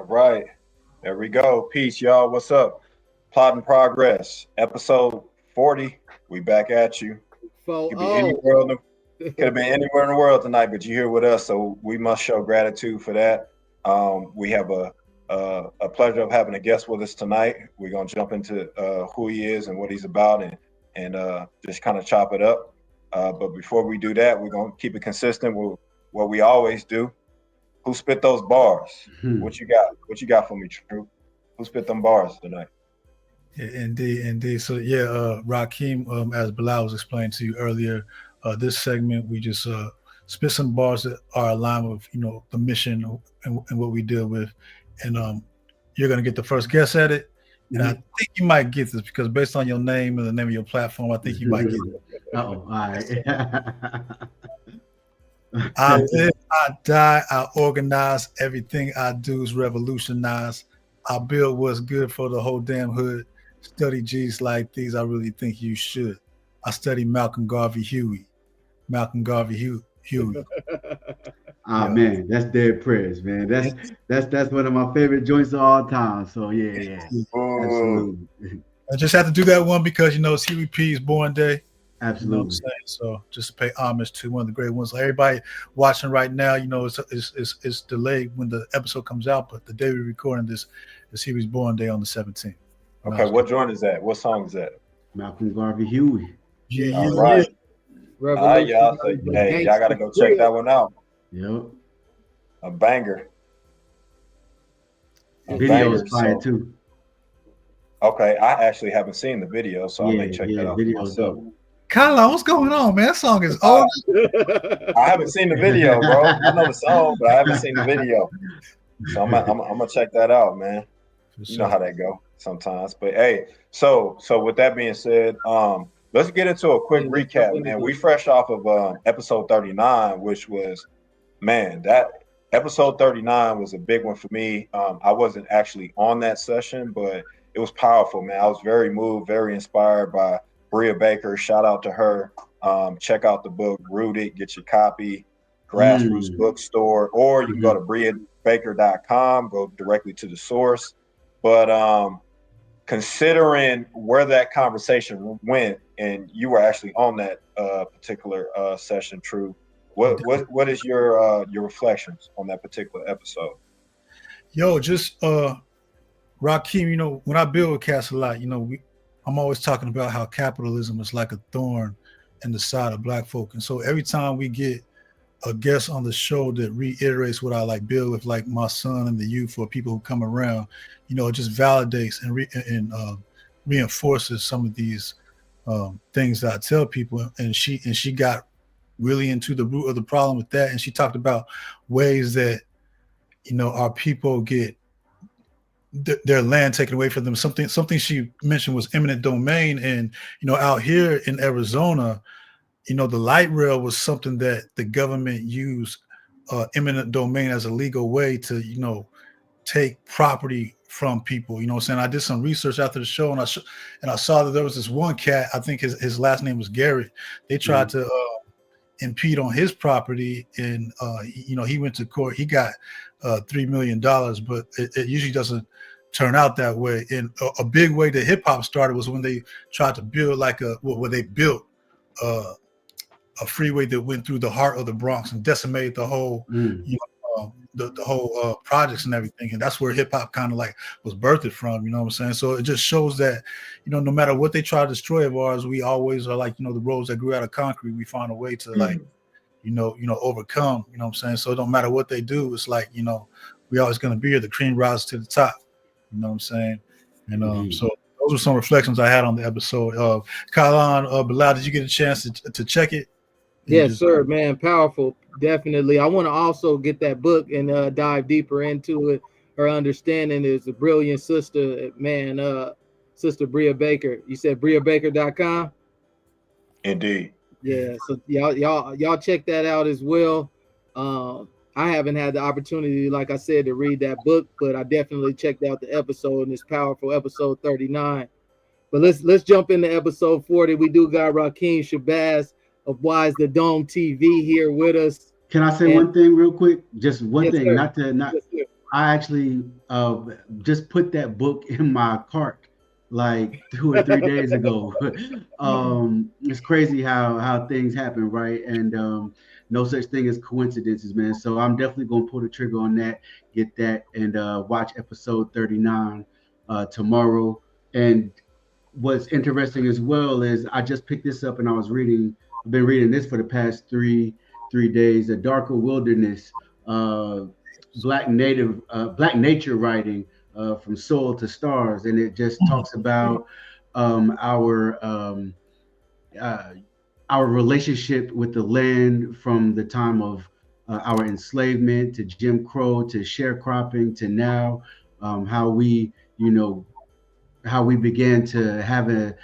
All right. There we go. Peace, y'all. What's up? Plot in Progress, episode 40. We back at you. For Could be anywhere in the could have been anywhere in the world tonight, but you're here with us, so we must show gratitude for that. We have a pleasure of having a guest with us tonight. We're gonna jump into who he is and what he's about, and just kind of chop it up. But before we do that, we're gonna keep it consistent with what we always do. Who spit those bars? Hmm. What you got? What you got for me, True? Who spit them bars tonight? Yeah, indeed. So yeah, Rakeem, as Bilal was explaining to you earlier, this segment we just spit some bars that are aligned with the mission and what we deal with, and you're gonna get the first guess at it. And I think you might get this because based on your name and the name of your platform, I think you might get it. All right. I live, I die, I organize. Everything I do is revolutionize. I build what's good for the whole damn hood. Study G's like these, I really think you should. I study Malcolm Garvey Huey. Malcolm Garvey Huey. Ah man, that's dead prayers, man. That's one of my favorite joints of all time. So yeah, absolutely, I just have to do that one because it's Huey P's born day. You know what I'm absolutely. saying? So just to pay homage to one of the great ones. Like everybody watching right now, it's delayed when the episode comes out, but the day we're recording this is Huey's born day on the 17th. Okay, what joint is that? What song is that? Malcolm Garvey Huey. All right. All right, y'all. So, hey, y'all gotta go check that one out. Yep. A banger. Video is fire too. Okay, I actually haven't seen the video, so I may check that out for video myself. dope. Kyla, what's going on, man? That song is old. I haven't seen the video, bro. I know the song, but I haven't seen the video. So I'm gonna check that out, man. You know how that go sometimes. But hey, so with that being said, let's get into a quick recap, man. We fresh off of episode 39, which was, man, that episode 39 was a big one for me. I wasn't actually on that session, but it was powerful, man. I was very moved, very inspired by Bria Baker. Shout out to her. Check out the book, Rooted. Get your copy, Grassroots Bookstore, or you can go to briabaker.com, go directly to the source. But considering where that conversation went, and you were actually on that particular session, True, what is your reflections on that particular episode? Yo, just Rakeem, when I build with cats a lot, I'm always talking about how capitalism is like a thorn in the side of black folk. And so every time we get a guest on the show that reiterates what I like build with, like my son and the youth or people who come around, it just validates and reinforces some of these things that I tell people. And she got really into the root of the problem with that. And she talked about ways that, our people get their land taken away from them. Something she mentioned was eminent domain. And, out here in Arizona, the light rail was something that the government used eminent domain as a legal way to, take property from people. What I'm saying? I did some research after the show and I saw that there was this one cat, I think his last name was Garrett. They tried to impede on his property and, he went to court. He got $3 million, but it usually doesn't turn out that way. And a big way that hip hop started was when they tried to build where they built a freeway that went through the heart of the Bronx and decimated the whole, the whole projects and everything. And that's where hip hop kind of was birthed from, you know what I'm saying? So it just shows that, no matter what they try to destroy of ours, we always are the roads that grew out of concrete. We find a way to overcome, you know what I'm saying? So it don't matter what they do. It's we always going to be here. The cream rises to the top, you know what I'm saying? And so those were some reflections I had on the episode. Kylan, Bilal, did you get a chance to check it? Yes, sir, man. Powerful. Definitely. I want to also get that book and dive deeper into it. Her understanding is a brilliant sister, man. Sister Bria Baker. You said briabaker.com? Indeed. Yeah. So y'all check that out as well. I haven't had the opportunity, like I said, to read that book, but I definitely checked out the episode, and it's powerful, episode 39. But let's jump into episode 40. We do got Rakeem Shabazz of Wise the Dome TV here with us. Can I say one thing real quick? Just one thing, sir. not I actually just put that book in my cart like 2 or 3 days ago. It's crazy how things happen, right? And no such thing as coincidences, man. So I'm definitely gonna pull the trigger on that, get that, and watch episode 39 tomorrow. And what's interesting as well is I just picked this up and I was reading. I've been reading this for the past three days. A Darker Wilderness, uh, Black nature writing from soil to stars, and it just talks about um, our um, uh, our relationship with the land from the time of our enslavement to Jim Crow to sharecropping to now, how we how we began to have a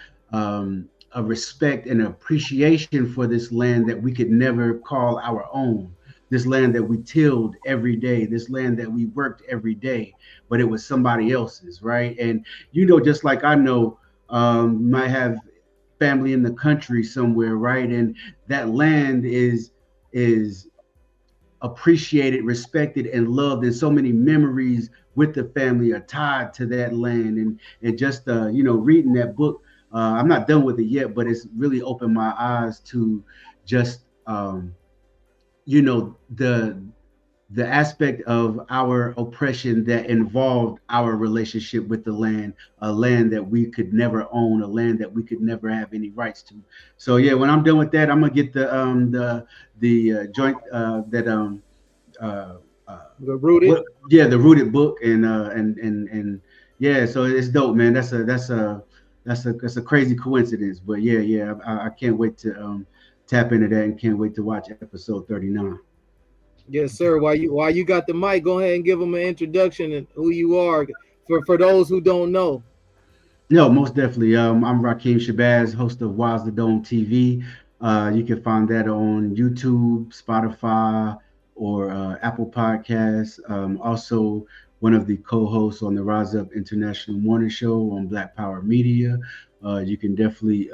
respect and appreciation for this land that we could never call our own, this land that we tilled every day, this land that we worked every day, but it was somebody else's, right? And just like I know, might have family in the country somewhere, right? And that land is appreciated, respected, and loved, and so many memories with the family are tied to that land. And just reading that book, I'm not done with it yet, but it's really opened my eyes to just you know the the aspect of our oppression that involved our relationship with the land, a land that we could never own, a land that we could never have any rights to. So yeah, when I'm done with that, I'm gonna get the joint that uh, The rooted. what yeah, the rooted book, and yeah, so it's dope, man. That's a crazy coincidence, but yeah, I can't wait to tap into that and can't wait to watch episode 39. Yes, sir. While you got the mic, go ahead and give them an introduction and who you are for those who don't know. No, most definitely. I'm Rakeem Shabazz, host of Wise the Dome TV. You can find that on YouTube, Spotify, or Apple Podcasts. Also, one of the co-hosts on the Rise Up International Morning Show on Black Power Media. You can definitely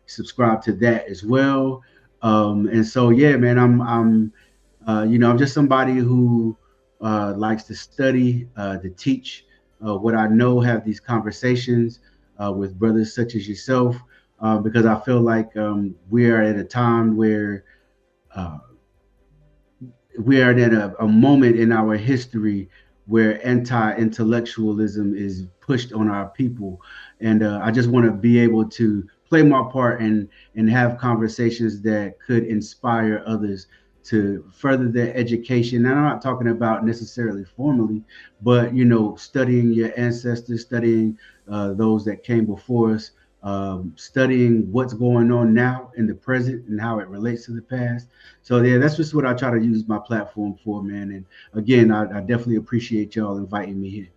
subscribe to that as well. And so, yeah, man, I'm just somebody who likes to study, to teach what I know, have these conversations with brothers such as yourself, because I feel like we are at a time where uh, we are at a moment in our history where anti-intellectualism is pushed on our people, and I just want to be able to play my part and have conversations that could inspire others to further their education. And I'm not talking about necessarily formally, but studying your ancestors, studying those that came before us, studying what's going on now in the present and how it relates to the past. So yeah, that's just what I try to use my platform for, man. And again, I definitely appreciate y'all inviting me here.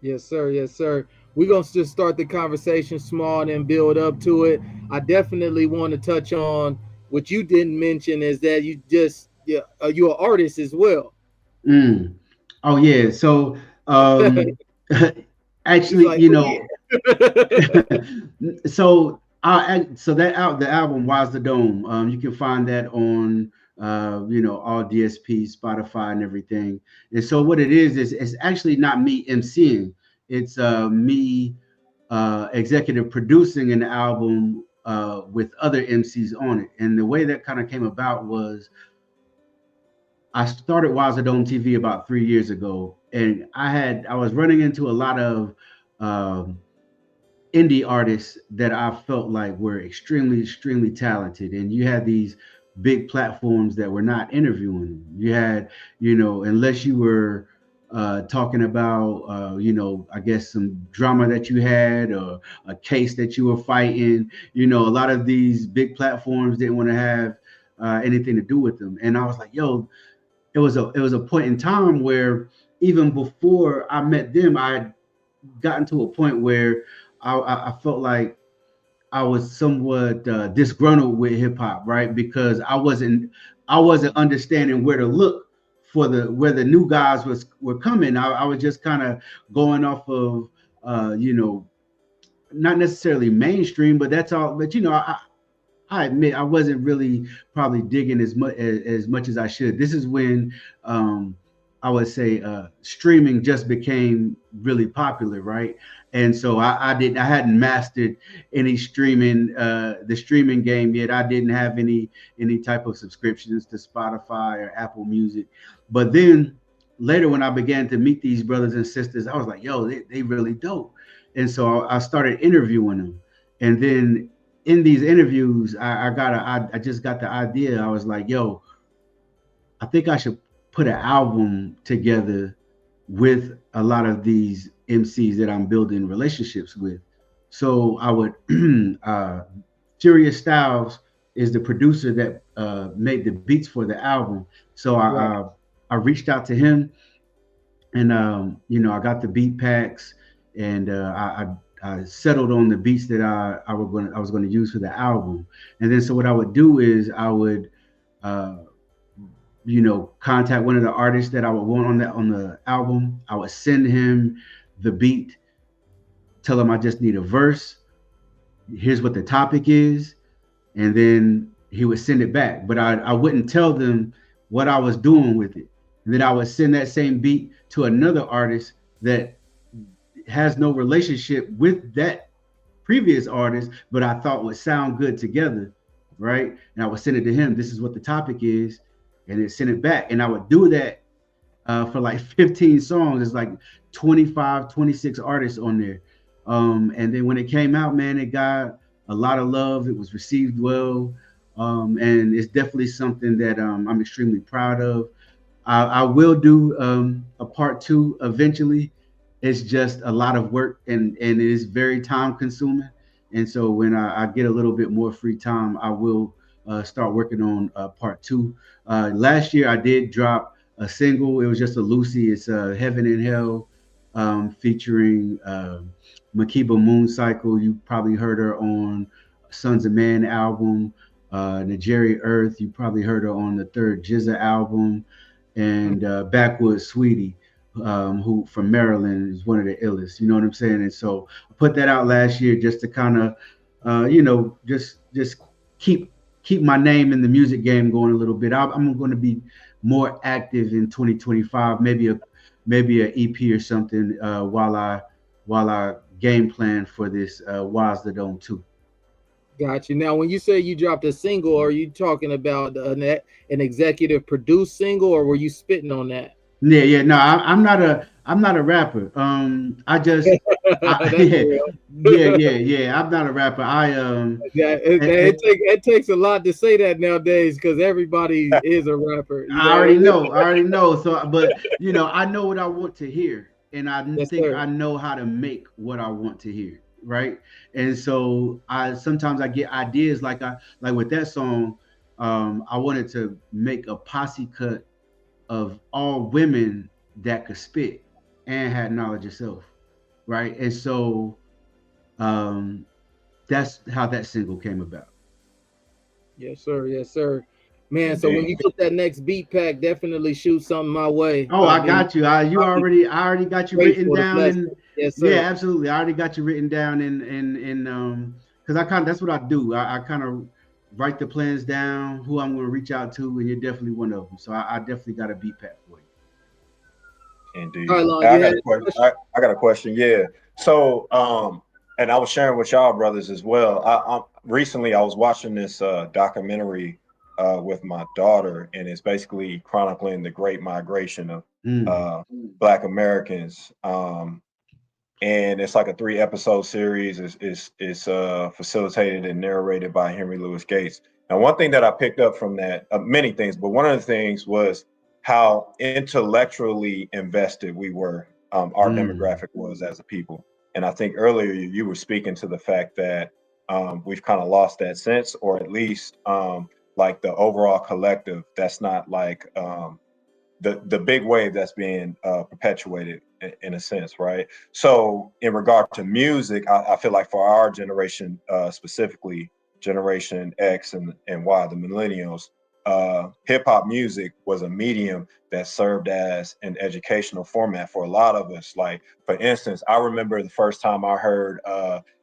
Yes, sir. Yes, sir. We're gonna just start the conversation small and then build up to it. I definitely want to touch on what you didn't mention is that you're an artist as well. Mm. Oh yeah. So He's actually, like, oh yeah. so that out the album Wise the Dome. You can find that on all DSP, Spotify, and everything. And so what it is it's actually not me MCing. It's me executive producing an album with other MCs on it. And the way that kind of came about was I started Wise Dome TV about 3 years ago, and I was running into a lot of um, indie artists that I felt like were extremely talented, and you had these big platforms that were not interviewing them. You had, unless you were talking about, I guess some drama that you had or a case that you were fighting. A lot of these big platforms didn't want to have anything to do with them, and I was like, yo, it was a point in time where even before I met them, I had gotten to a point where I felt like I was somewhat disgruntled with hip hop, right? Because I wasn't understanding where to look for where the new guys were coming. I was just kind of going off of not necessarily mainstream, but that's all. But I admit I wasn't really probably digging as much as I should. This is when I would say streaming just became really popular, right? And so I hadn't mastered any streaming, the streaming game yet. I didn't have any type of subscriptions to Spotify or Apple Music. But then later, when I began to meet these brothers and sisters, I was like, yo, they really dope. And so I started interviewing them. And then in these interviews, I just got the idea. I was like, yo, I think I should put an album together with a lot of these MCs that I'm building relationships with. So I would, Furious Styles is the producer that made the beats for the album. So Right. I reached out to him, and I got the beat packs, and I settled on the beats that I was going to use for the album. And then so what I would do is I would uh, contact one of the artists that I would want on the album. I would send him the beat, tell him I just need a verse. Here's what the topic is, and then he would send it back. But I wouldn't tell them what I was doing with it. And then I would send that same beat to another artist that has no relationship with that previous artist, but I thought would sound good together, right? And I would send it to him. This is what the topic is, and then send it back. And I would do that for like 15 songs. It's like 25, 26 artists on there. And then when it came out, man, it got a lot of love. It was received well. And it's definitely something that I'm extremely proud of. I will do a part two eventually. It's just a lot of work, and it is very time consuming. And so when I get a little bit more free time, I will start working on part two. Last year I did drop a single. It was just a Lucy. It's Heaven and Hell, featuring Makiba Mooncycle. You probably heard her on Sons of Man album. Nigeri Earth. You probably heard her on the third Jizza album, and Backwoods Sweetie, who from Maryland is one of the illest. You know what I'm saying? And so I put that out last year just to kind of, just keep my name in the music game going a little bit. I'm going to be more active in 2025, maybe a EP or something, while I game plan for this Waz the Dome 2. Got you. Now, when you say you dropped a single, are you talking about an executive produced single, or were you spitting on that? Yeah. No, I'm not a rapper. I just, yeah. I'm not a rapper. It takes a lot to say that nowadays because everybody is a rapper. I already know. So, but I know what I want to hear, and I Yes, think sir. I know how to make what I want to hear, right? And so sometimes I get ideas like with that song. I wanted to make a posse cut of all women that could spit and had knowledge of self, right? And so that's how that single came about. Yes, sir. Yes, sir. Man, so when you get that next beat pack, definitely shoot something my way. Oh, I got you. I already got you written down, and yes, sir. Yeah, absolutely. I already got you written down in because that's what I do. I kind of write the plans down, who I'm going to reach out to, and you're definitely one of them. So I definitely got a beat pack for you. Indeed. All right, Lon, I got a question. Yeah. So, and I was sharing with y'all brothers as well. Recently I was watching this documentary with my daughter, and it's basically chronicling the Great Migration of Black Americans. And it's like a 3-episode series. It's facilitated and narrated by Henry Louis Gates. And one thing that I picked up from that, many things, but one of the things was how intellectually invested we were, our demographic was as a people. And I think earlier you were speaking to the fact that we've kind of lost that sense, or at least like the overall collective, that's not like the big wave that's being perpetuated in a sense, right? So in regard to music, I feel like for our generation, specifically Generation X and Y, the millennials, hip hop music was a medium that served as an educational format for a lot of us. Like, for instance, I remember the first time I heard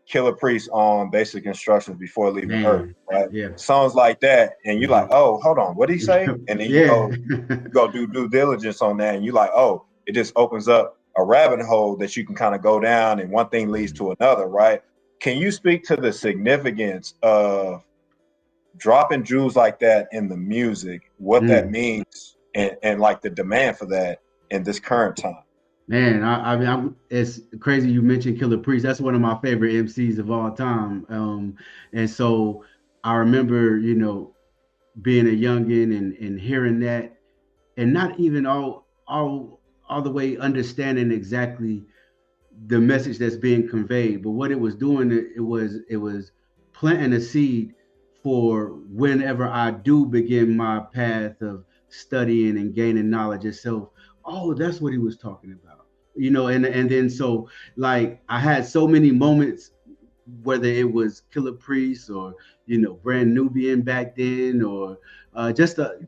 Killer Priest on Basic Instructions Before Leaving Earth, Man, right? yeah. Songs like that, and you're like, oh, hold on, what did he say? And then Yeah. you go do due diligence on that, and you're like, oh, it just opens up a rabbit hole that you can kind of go down, and one thing leads to another, right? Can you speak to the significance of dropping jewels like that in the music, what that means, and like the demand for that in this current time? Man, I mean, it's crazy you mentioned Killer Priest. That's one of my favorite MCs of all time. And so I remember, being a youngin and hearing that, and not even all the way understanding exactly the message that's being conveyed, but what it was doing, it was planting a seed for whenever I do begin my path of studying and gaining knowledge itself. Oh, that's what he was talking about, and then so like I had so many moments, whether it was Killer Priest or Brand Nubian back then, or just a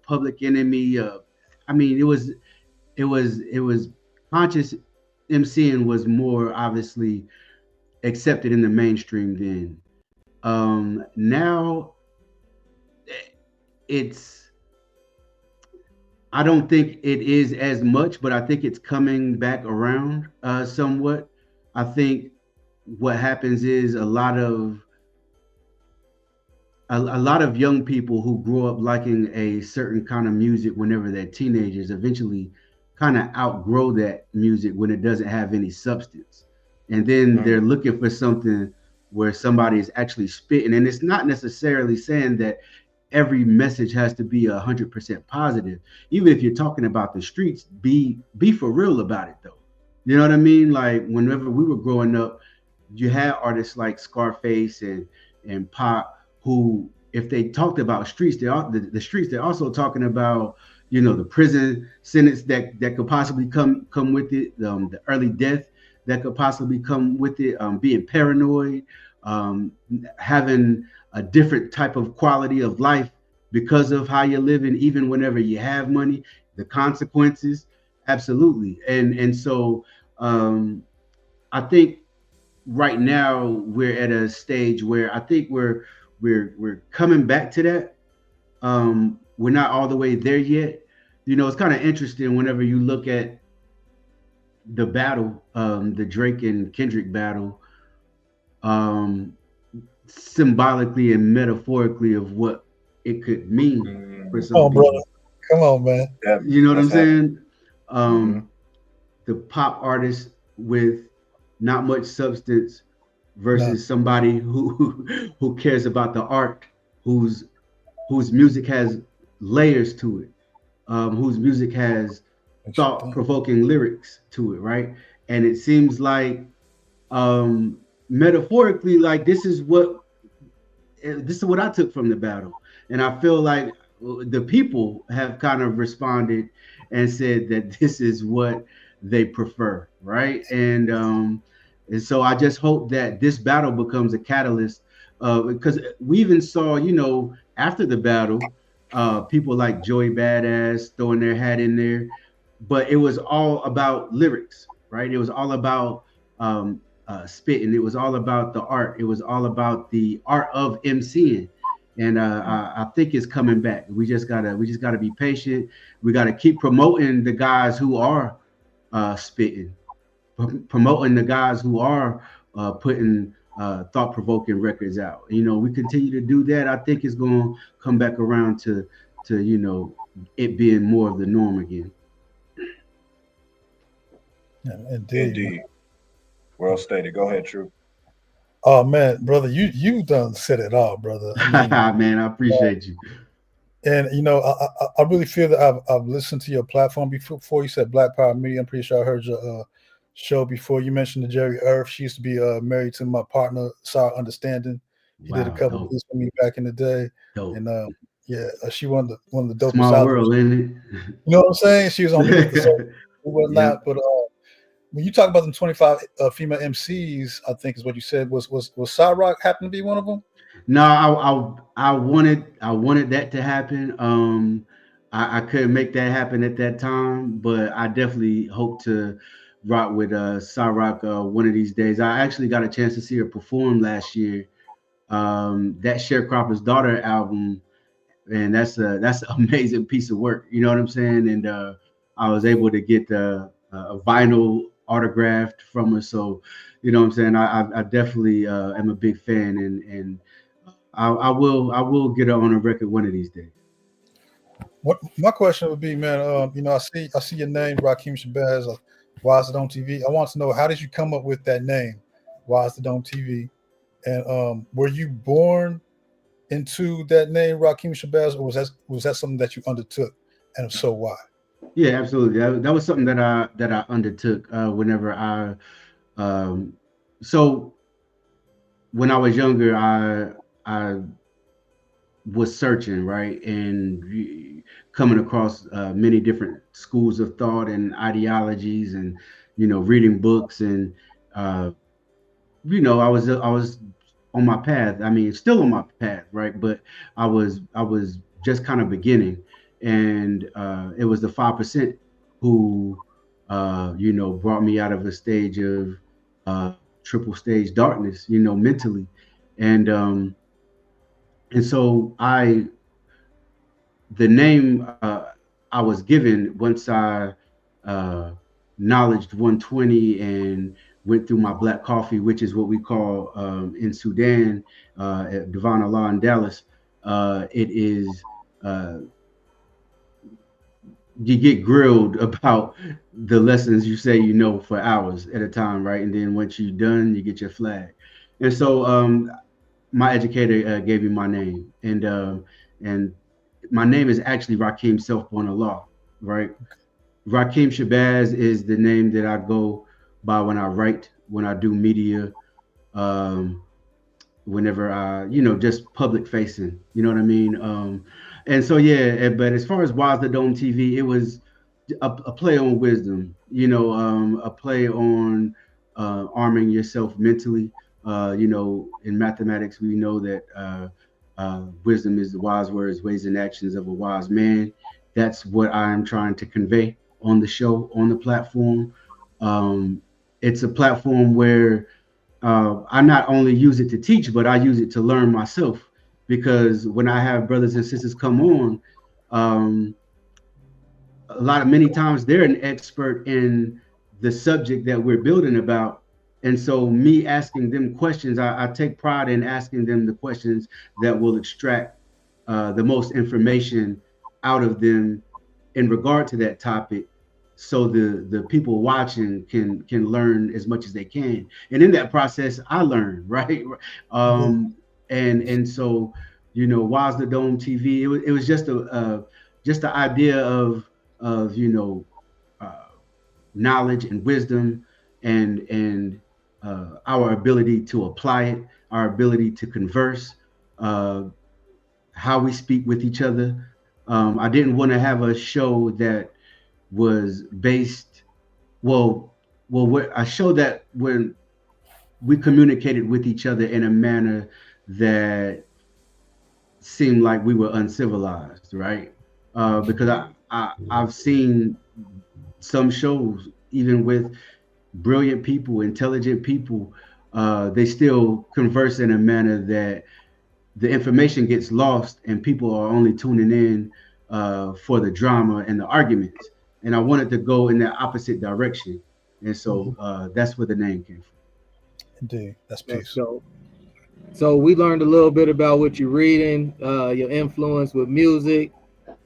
Public Enemy. I mean, it was conscious MCing was more obviously accepted in the mainstream then. Now it's I don't think it is as much, but I think it's coming back around somewhat. I think what happens is a lot of young people who grow up liking a certain kind of music whenever they're teenagers eventually kind of outgrow that music when it doesn't have any substance. And then they're looking for something where somebody is actually spitting. And it's not necessarily saying that every message has to be 100% positive. Even if you're talking about the streets, be for real about it though. You know what I mean? Like whenever we were growing up, you had artists like Scarface and Pop who, if they talked about streets, the streets, they're also talking about the prison sentence that could possibly come with it, the early death that could possibly come with it, being paranoid, having a different type of quality of life because of how you're living, even whenever you have money, the consequences, absolutely. And so I think right now we're at a stage where I think we're coming back to that. We're not all the way there yet. It's kind of interesting whenever you look at the battle, the Drake and Kendrick battle, symbolically and metaphorically of what it could mean for some Oh, brother, people. come on, man. You know what I'm That's heavy. saying? The pop artist with not much substance versus somebody who cares about the art, whose music has layers to it, whose music has thought-provoking lyrics to it, right? And it seems like metaphorically, like this is what I took from the battle, and I feel like the people have kind of responded and said that this is what they prefer, right? And so I just hope that this battle becomes a catalyst, because we even saw, after the battle, people like Joey Badass throwing their hat in there, but it was all about lyrics, right? It was all about spitting. It was all about the art. It was all about the art of MCing. And I think it's coming back. We just gotta be patient. We gotta keep promoting the guys who are spitting, promoting the guys who are putting thought-provoking records out. We continue to do that. I think it's going to come back around to it being more of the norm again. Yeah, indeed. Well stated. Go ahead, True. Oh man, brother, you done said it all, brother. I mean, man, I appreciate you. And I really feel that I've listened to your platform before. You said Black Power Media. I'm pretty sure I heard your show before. You mentioned the Jerry Earth. She used to be married to my partner, Sarah Understanding. He did a couple of things for me back in the day. Dope. And she one of the dopest Small albums. world, ain't it? You know what I'm saying? She was on me with the soul and whatnot. Yep. But when you talk about them 25 female MCs, I think is what you said, was Cyrock happen to be one of them? No, I wanted that to happen. I couldn't make that happen at that time, but I definitely hope to rock with Cyrock one of these days. I actually got a chance to see her perform last year. That Sharecropper's Daughter album, and that's an amazing piece of work. You know what I'm saying? And I was able to get a vinyl autographed from her. So, you know what I'm saying? I definitely am a big fan, and I will get her on a record one of these days. What my question would be, man? I see your name, Rakeem Shabazz, Why Is It On TV? I want to know, how did you come up with that name, Why Is It On TV? And were you born into that name, Rakeem Shabazz, or was that something that you undertook? And if so, why? Yeah, absolutely. That was something that I undertook whenever I um, so when I was younger, I was searching, right, and coming across many different schools of thought and ideologies, and reading books, and uh, I was on my path. I mean, still on my path, right? But I was just kind of beginning, and it was the 5% who brought me out of a stage of uh, triple stage darkness, mentally, and um, and so the name I was given once I uh, knowledged 120 and went through my black coffee, which is what we call in Sudan, at Divine Allah in Dallas. It is you get grilled about the lessons you say for hours at a time, right? And then once you're done, you get your flag. And so my educator gave me my name, and my name is actually Rakeem Self-Born Allah, right? Rakeem Shabazz is the name that I go by when I write, when I do media, um, whenever I, just public facing, you know what I mean? And so, yeah, but as far as Wise the Dome TV, it was a play on wisdom, a play on arming yourself mentally. In mathematics, we know that wisdom is the wise words, ways, and actions of a wise man. That's what I'm trying to convey on the show, on the platform. Um, it's a platform where I not only use it to teach, but I use it to learn myself. Because when I have brothers and sisters come on, um, many times they're an expert in the subject that we're building about. And so me asking them questions, I take pride in asking them the questions that will extract the most information out of them in regard to that topic, so the people watching can learn as much as they can. And in that process I learn, right? um and so Why's the Dome TV, it was just the idea of uh, knowledge and wisdom, and our ability to apply it, our ability to converse, uh, how we speak with each other. I didn't want to have a show that was based well a show that when we communicated with each other in a manner that seemed like we were uncivilized, right? Because I've seen some shows, even with brilliant people, intelligent people, they still converse in a manner that the information gets lost and people are only tuning in for the drama and the arguments. And I wanted to go in that opposite direction. And so that's where the name came from. Indeed, that's That's peace. dope. So we learned a little bit about what you're reading, your influence with music.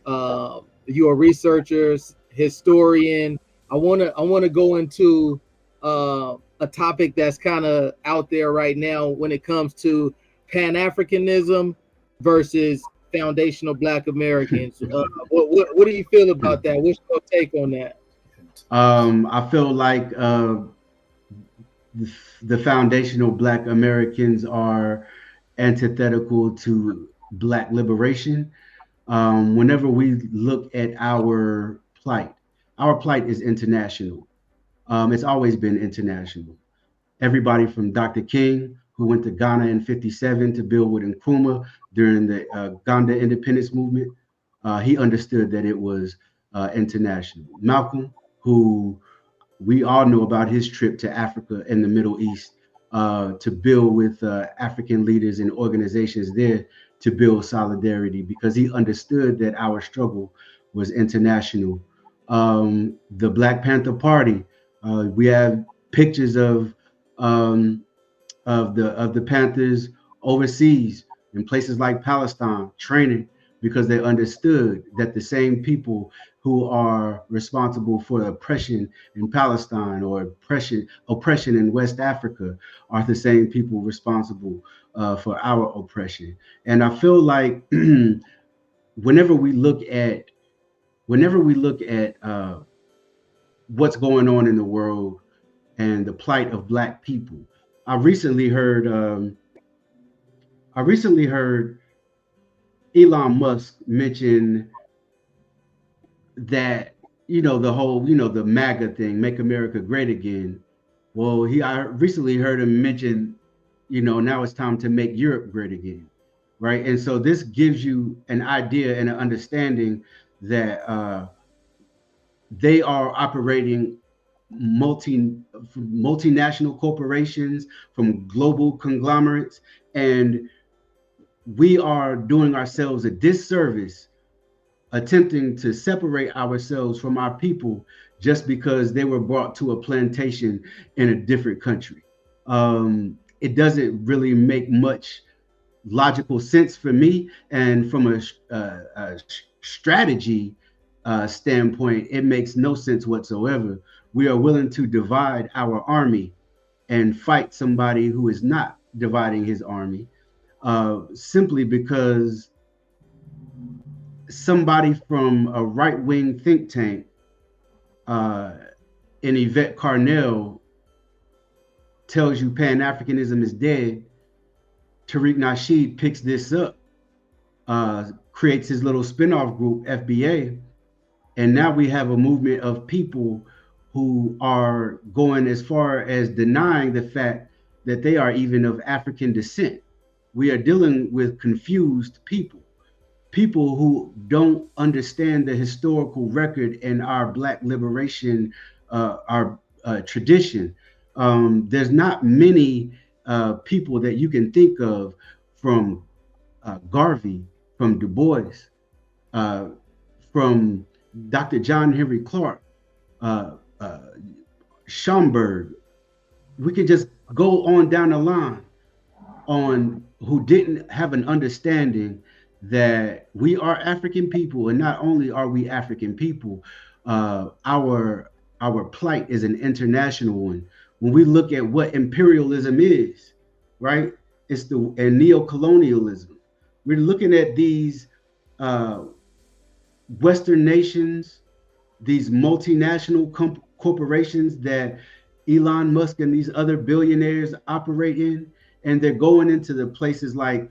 You're a researcher, historian. I wanna go into a topic that's kind of out there right now when it comes to Pan Africanism versus foundational Black Americans. What do you feel about that? What's your take on that? I feel like the foundational Black Americans are antithetical to Black liberation. Whenever we look at our plight is international. It's always been international. Everybody from Dr. King, who went to Ghana in '57 to build with Nkrumah during the Uganda independence movement, he understood that it was international. Malcolm, who We all know about his trip to Africa and the Middle East to build with African leaders and organizations there to build solidarity because he understood that our struggle was international. The Black Panther Party, we have pictures um, of the Panthers overseas in places like Palestine training because they understood that the same people who are responsible for oppression in Palestine or oppression in West Africa are the same people responsible for our oppression. And I feel like whenever we look at whenever we look at what's going on in the world and the plight of Black people, I recently heard I recently heard Elon Musk mention that the whole the MAGA thing, make America great again. Well, I recently heard him mention now it's time to make Europe great again, right? And so this gives you an idea and an understanding that they are operating multinational corporations from global conglomerates, and we are doing ourselves a disservice attempting to separate ourselves from our people just because they were brought to a plantation in a different country. It doesn't really make much logical sense for me, and from a strategy standpoint, it makes no sense whatsoever. We are willing to divide our army and fight somebody who is not dividing his army simply because somebody from a right-wing think tank uh, in Yvette Carnell tells you Pan-Africanism is dead. Tariq Nasheed picks this up, creates his little spinoff group, FBA, and now we have a movement of people who are going as far as denying the fact that they are even of African descent. We are dealing with confused people who don't understand the historical record and our Black liberation, our tradition. There's not many people that you can think of from Garvey, from Du Bois, uh, from Dr. John Henry Clark, uh, uh, Schomburg. We could just go on down the line on who didn't have an understanding that we are African people, and not only are we African people, our plight is an international one. When we look at what imperialism is, right? It's the and neo-colonialism. We're looking at these uh, Western nations, these multinational corporations that Elon Musk and these other billionaires operate in, and they're going into the places like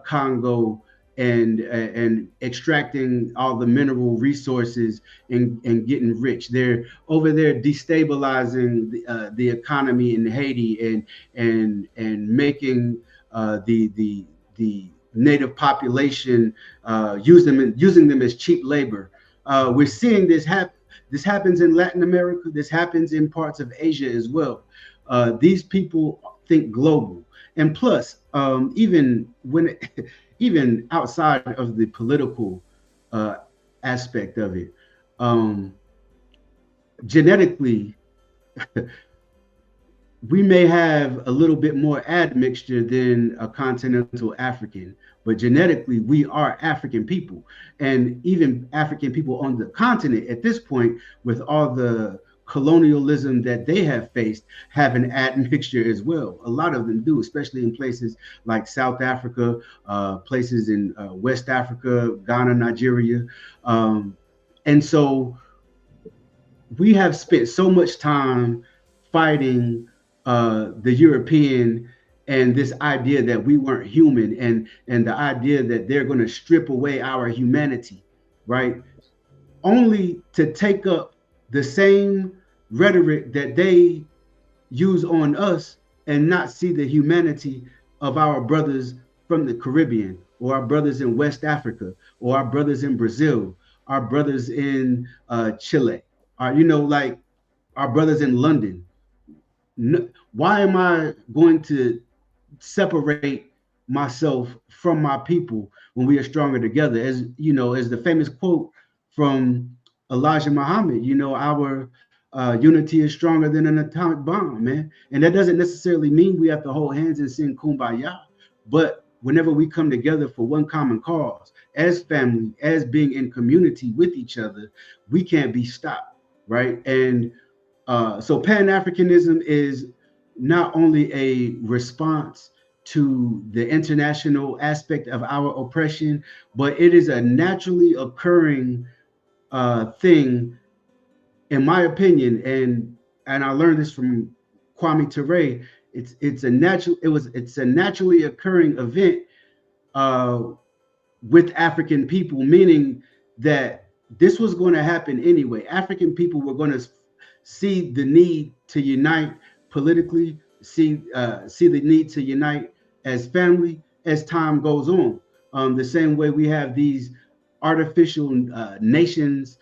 Congo and extracting all the mineral resources and getting rich. They're over there destabilizing the economy in Haiti and making the native population using them as cheap labor. We're seeing this happen. This happens in Latin America. This happens in parts of Asia as well. These people think global, and plus, even outside of the political aspect of it, genetically, we may have a little bit more admixture than a continental African, but genetically we are African people. And even African people on the continent at this point, with all the colonialism that they have faced, have an admixture as well. A lot of them do, especially in places like South Africa, places in West Africa, Ghana, Nigeria. And so we have spent so much time fighting the European and this idea that we weren't human, and the idea that they're going to strip away our humanity, right? Only to take up the same rhetoric that they use on us and not see the humanity of our brothers from the Caribbean, or our brothers in West Africa, or our brothers in Brazil, our brothers in Chile, like our brothers in London. Why am I going to separate myself from my people when we are stronger together? As you know, as the famous quote from Elijah Muhammad, you know, our unity is stronger than an atomic bomb, man. And that doesn't necessarily mean we have to hold hands and sing kumbaya, but whenever we come together for one common cause, as family, as being in community with each other, we can't be stopped, right? And so Pan-Africanism is not only a response to the international aspect of our oppression, but it is a naturally occurring thing, in my opinion. And I learned this from Kwame Ture. It's a naturally occurring event uh, with African people, meaning that this was going to happen anyway. African people were going to see the need to unite politically, see the need to unite as family as time goes on. The same way we have these artificial nations,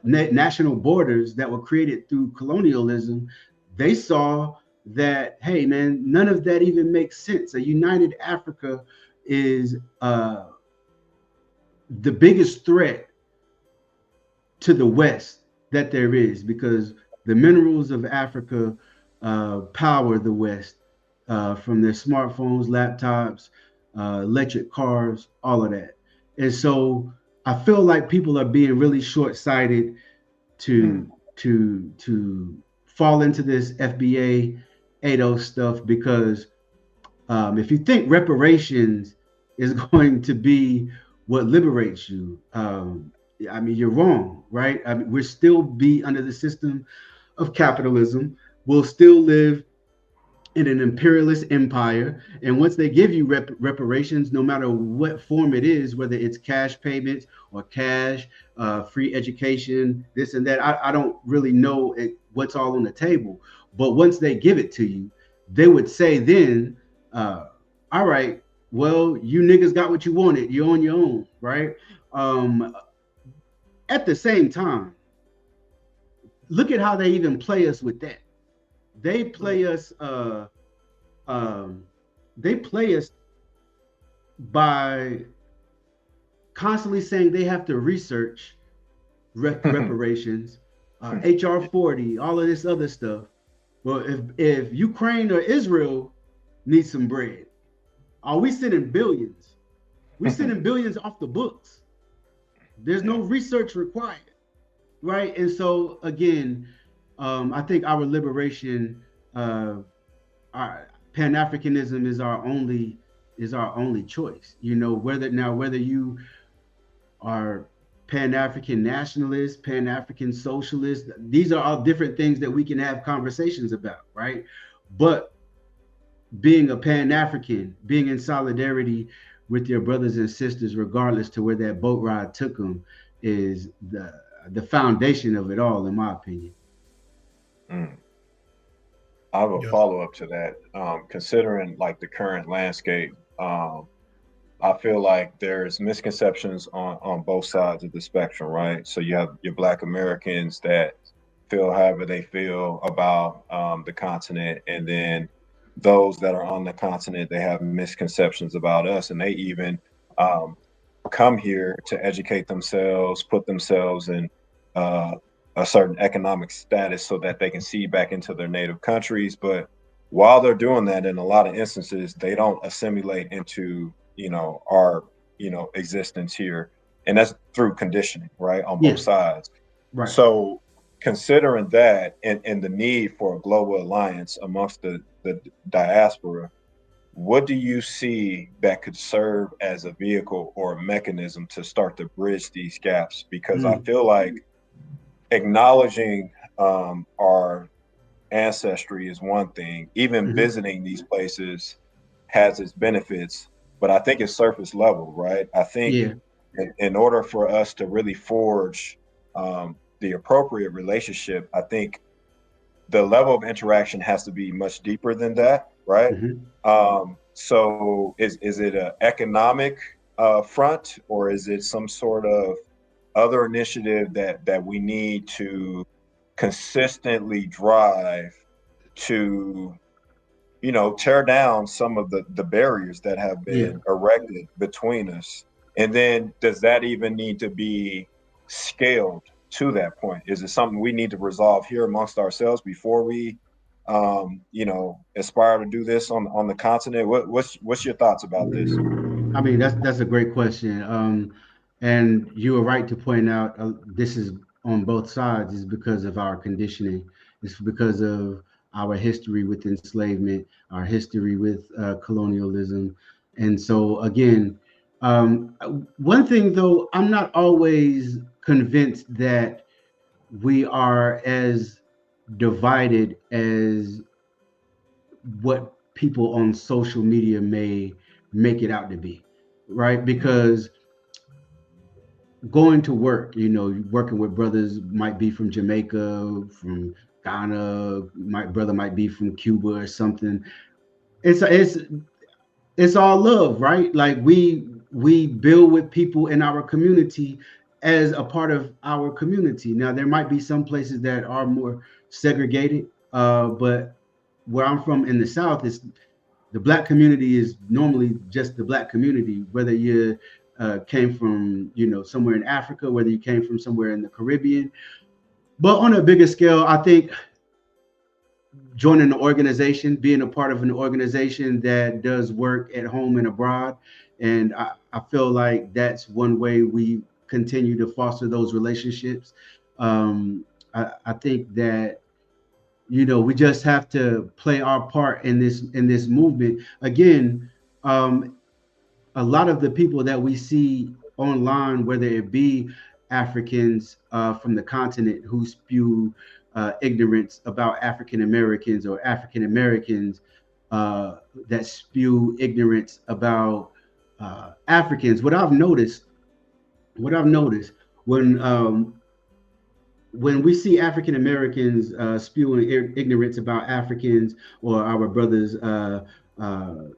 national borders that were created through colonialism. They saw that, hey man, none of that even makes sense. A united Africa is the biggest threat to the West that there is, because the minerals of Africa power the West, from their smartphones, laptops, electric cars, all of that. And so I feel like people are being really short-sighted to fall into this FBA 80 stuff, because if you think reparations is going to be what liberates you, I mean, you're wrong, right? I mean, we'll still be under the system of capitalism. We'll still live in an imperialist empire. And once they give you reparations, no matter what form it is, whether it's cash payments or cash, free education, this and that, I don't really know what's all on the table. But once they give it to you, they would say then, all right, well, you niggas got what you wanted. You're on your own, right? At the same time, look at how they even play us with that. They play us. They play us by constantly saying they have to research reparations, HR 40, all of this other stuff. Well, if Ukraine or Israel needs some bread, are we sending billions? We're sending billions off the books. There's no research required, right? And so again, I think our liberation, our Pan-Africanism is our only choice. You know, whether you are Pan-African nationalist, Pan-African socialist, these are all different things that we can have conversations about, right? But being a Pan-African, being in solidarity with your brothers and sisters, regardless to where that boat ride took them, is the foundation of it all, in my opinion. I have a follow-up to that. Considering like the current landscape, I feel like there's misconceptions on both sides of the spectrum, right? So you have your Black Americans that feel however they feel about the continent, and then those that are on the continent, they have misconceptions about us, and they even come here to educate themselves, put themselves in a certain economic status so that they can see back into their native countries. But while they're doing that, in a lot of instances, they don't assimilate into, our, existence here. And that's through conditioning, right? On both sides. Right. So considering that and the need for a global alliance amongst the diaspora, what do you see that could serve as a vehicle or a mechanism to start to bridge these gaps? Because I feel like acknowledging our ancestry is one thing. Even visiting these places has its benefits, but I think it's surface level, right? I think in order for us to really forge the appropriate relationship, I think the level of interaction has to be much deeper than that, right? So is it an economic front, or is it some sort of other initiative that we need to consistently drive to, tear down some of the barriers that have been erected between us? And then does that even need to be scaled to that point? Is it something we need to resolve here amongst ourselves before we, aspire to do this on the continent? What's your thoughts about this? I mean, that's a great question. And you were right to point out this is on both sides. Is because of our conditioning. It's because of our history with enslavement, our history with colonialism, and so again, one thing though, I'm not always convinced that we are as divided as what people on social media may make it out to be, right? Because going to work, working with brothers might be from Jamaica, from Ghana, my brother might be from Cuba or something. It's all love, right? Like we build with people in our community as a part of our community. Now there might be some places that are more segregated, but where I'm from in the South is the Black community is normally just the Black community, whether you came from somewhere in Africa, whether you came from somewhere in the Caribbean. But on a bigger scale, I think joining an organization, being a part of an organization that does work at home and abroad, and I feel like that's one way we continue to foster those relationships. I think that we just have to play our part in this movement. Again, a lot of the people that we see online, whether it be Africans from the continent who spew ignorance about African Americans, or African Americans that spew ignorance about Africans. What I've noticed when we see African Americans spewing ignorance about Africans or our brothers from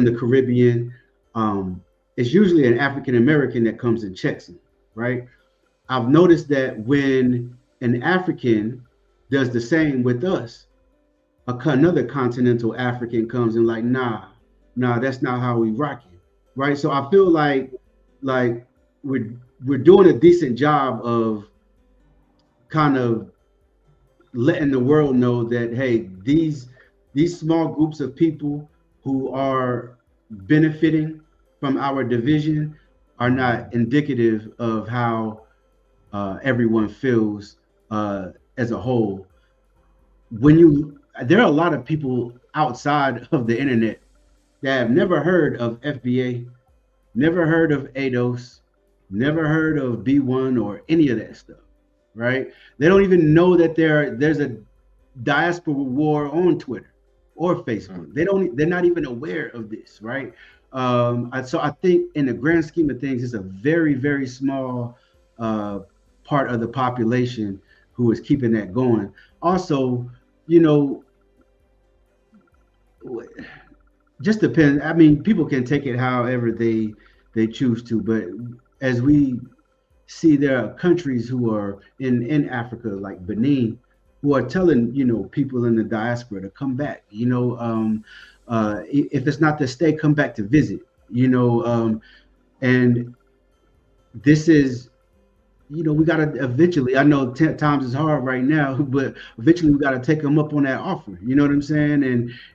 the Caribbean, it's usually an African American that comes and checks them, right? I've noticed that when an African does the same with us, another continental African comes and like, nah, that's not how we rock it, right? So I feel like we're doing a decent job of kind of letting the world know that, hey, these small groups of people who are benefiting from our division are not indicative of how everyone feels as a whole. There are a lot of people outside of the internet that have never heard of FBA, never heard of ADOS, never heard of B1 or any of that stuff, right? They don't even know that there's a diaspora war on Twitter or Facebook. They're not even aware of this, right? So I think in the grand scheme of things, it's a very, very small part of the population who is keeping that going. Also, just depends. I mean, people can take it however they choose to, but as we see, there are countries who are in Africa, like Benin, who are telling people in the diaspora to come back. If it's not to stay, come back to visit. And this is, we gotta eventually. I know times is hard right now, but eventually we gotta take them up on that offer. You know what I'm saying?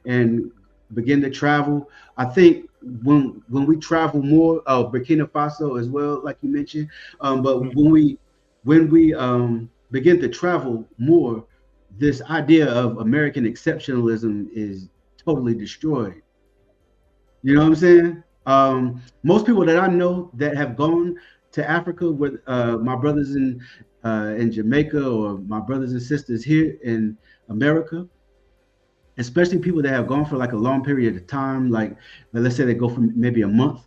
And begin to travel. I think when we travel more, Burkina Faso as well, like you mentioned. But when we begin to travel more, this idea of American exceptionalism is totally destroyed. You know what I'm saying? Most people that I know that have gone to Africa with my brothers in Jamaica, or my brothers and sisters here in America, especially people that have gone for like a long period of time, like let's say they go for maybe a month,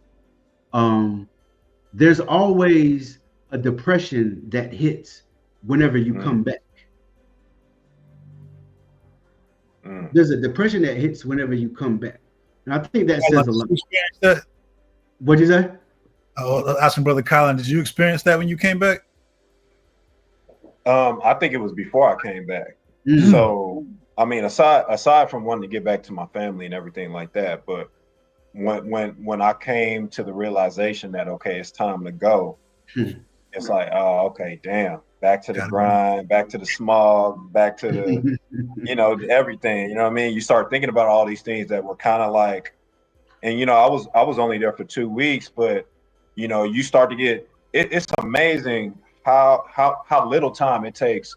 there's always a depression that hits whenever you come back. There's a depression that hits whenever you come back. And I think that says a lot. That? What'd you say? Asking Brother Colin, did you experience that when you came back? I think it was before I came back. Mm. So I mean, aside from wanting to get back to my family and everything like that, but when I came to the realization that okay, it's time to go, it's like, oh, okay, damn, back to the grind, back to the smog, back to the, everything. You know what I mean? You start thinking about all these things that were kind of like, and I was only there for 2 weeks, but you start to get it's amazing how little time it takes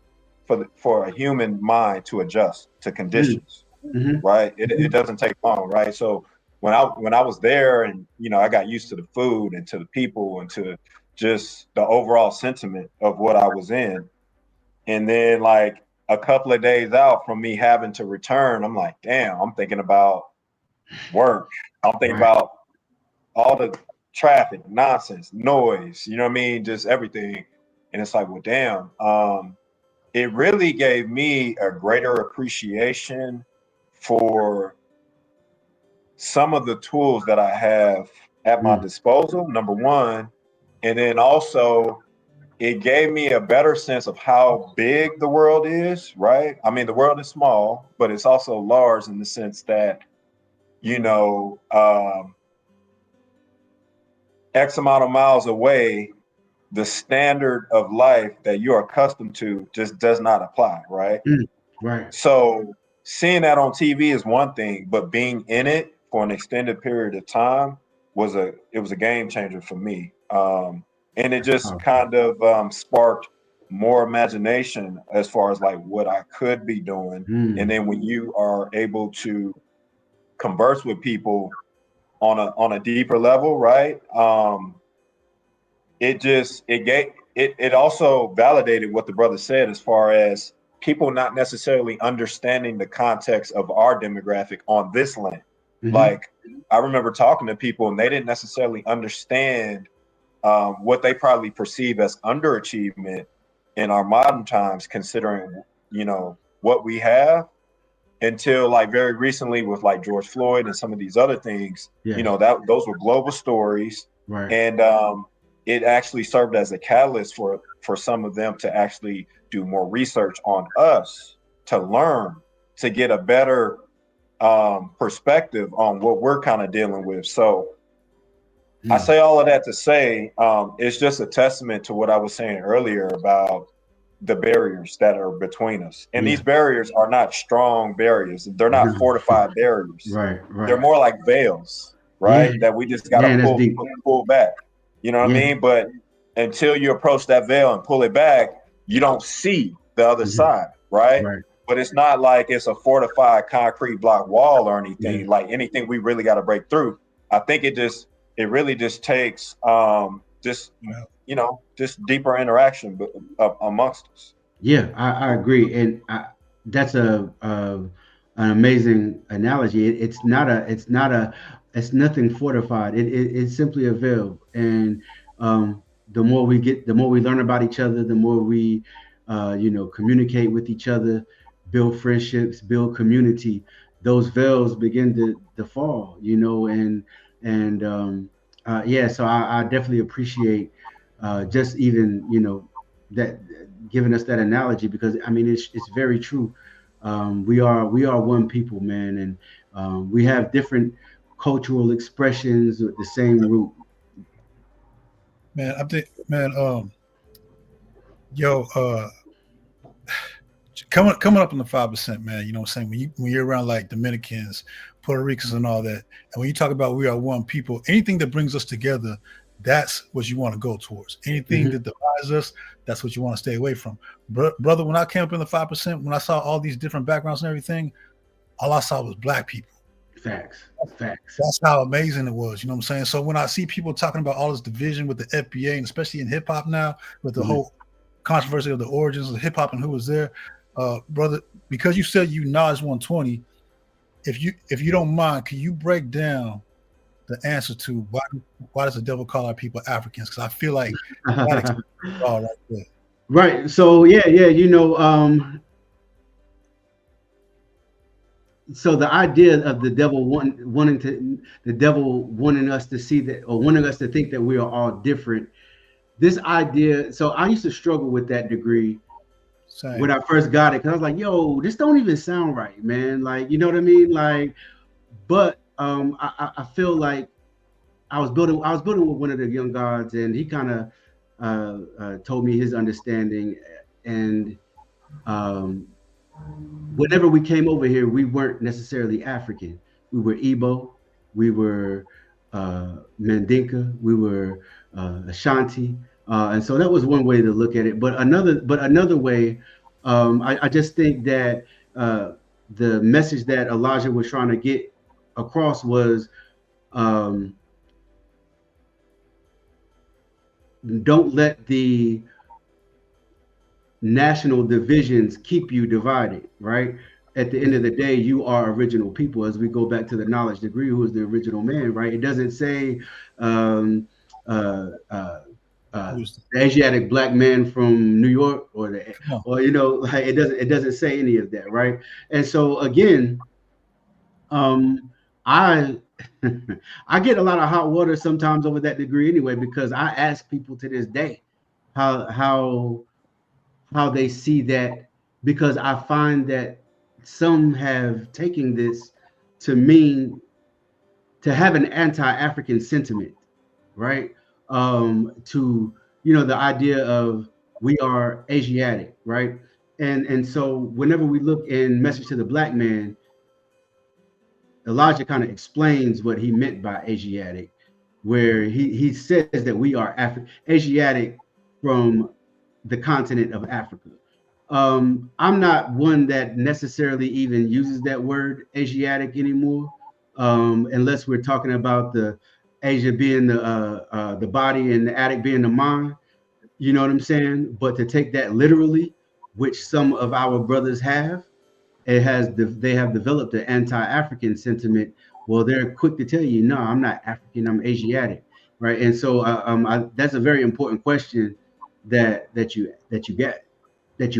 for a human mind to adjust to conditions, right? It doesn't take long, right? So when I was there and I got used to the food and to the people and to just the overall sentiment of what I was in, and then like a couple of days out from me having to return, I'm like, damn, I'm thinking about work. I'm thinking about all the traffic, nonsense, noise, you know what I mean? Just everything. And it's like, well, damn. It really gave me a greater appreciation for some of the tools that I have at my disposal, number one. And then also, it gave me a better sense of how big the world is, right? I mean, the world is small, but it's also large in the sense that, X amount of miles away, the standard of life that you're accustomed to just does not apply, right? Right. So seeing that on TV is one thing, but being in it for an extended period of time was a game changer for me. And it just kind of sparked more imagination as far as like what I could be doing. And then when you are able to converse with people on a deeper level, right? It also validated what the brother said as far as people not necessarily understanding the context of our demographic on this land. Like I remember talking to people and they didn't necessarily understand what they probably perceive as underachievement in our modern times, considering what we have, until like very recently with like George Floyd and some of these other things. That those were global stories, right? And it actually served as a catalyst for some of them to actually do more research on us, to learn, to get a better perspective on what we're kind of dealing with. So I say all of that to say it's just a testament to what I was saying earlier about the barriers that are between us. And these barriers are not strong barriers. They're not fortified barriers. Right. They're more like veils, right? That we just got to pull back. You know what I mean? But until you approach that veil and pull it back, you don't see the other side, right? But it's not like it's a fortified concrete block wall or anything, like anything we really got to break through. I think it really just takes just deeper interaction amongst us. Yeah, I agree, and that's an amazing analogy. It's nothing fortified. It's simply a veil, and the more we learn about each other, the more we communicate with each other, build friendships, build community. Those veils begin to fall, So I definitely appreciate just even that giving us that analogy, because I mean it's very true. We are one people, man, and we have different cultural expressions with the same root. Man, I think, coming up in the 5%, man. You know what I'm saying? When you're around like Dominicans, Puerto Ricans, and all that, and when you talk about we are one people, anything that brings us together, that's what you want to go towards. Anything that divides us, that's what you want to stay away from. Brother, when I came up in the 5%, when I saw all these different backgrounds and everything, all I saw was black people. Facts. That's how amazing it was. You know what I'm saying? So when I see people talking about all this division with the FBA, and especially in hip hop now, with the whole controversy of the origins of hip hop and who was there, brother, because you said you Nas 120, if you don't mind, can you break down the answer to why does the devil call our people Africans? Because I feel like that all right there. Right. So yeah. So the idea of the devil wanting us to see that, or wanting us to think that we are all different. This idea. So I used to struggle with that degree, when I first got it, because I was like, yo, this don't even sound right, man. Like, you know what I mean? Like, but I feel like I was building with one of the young gods, and he kind of told me his understanding. And whenever we came over here, we weren't necessarily African. We were Igbo, we were Mandinka, we were Ashanti, and so that was one way to look at it. But another way, I just think that the message that Elijah was trying to get across was, um, don't let the national divisions keep you divided, right? At the end of the day, you are original people. As we go back to the knowledge degree, who is the original man, right? It doesn't say um, uh, uh, the Asiatic black man from New York, or you know, like it doesn't say any of that, right? And so again, I I get a lot of hot water sometimes over that degree anyway, because I ask people to this day how they see that, because I find that some have taken this to mean to have an anti-African sentiment, right? To, you know, the idea of we are Asiatic, right? And so whenever we look in Message to the Black Man, Elijah kind of explains what he meant by Asiatic, where he says that we are Asiatic from the continent of Africa. I'm not one that necessarily even uses that word Asiatic anymore, unless we're talking about the Asia being the body and the Attic being the mind. You know what I'm saying? But to take that literally, which some of our brothers have, they have developed an anti-African sentiment. Well, they're quick to tell you, no, I'm not African, I'm Asiatic, right? And so, that's a very important question that you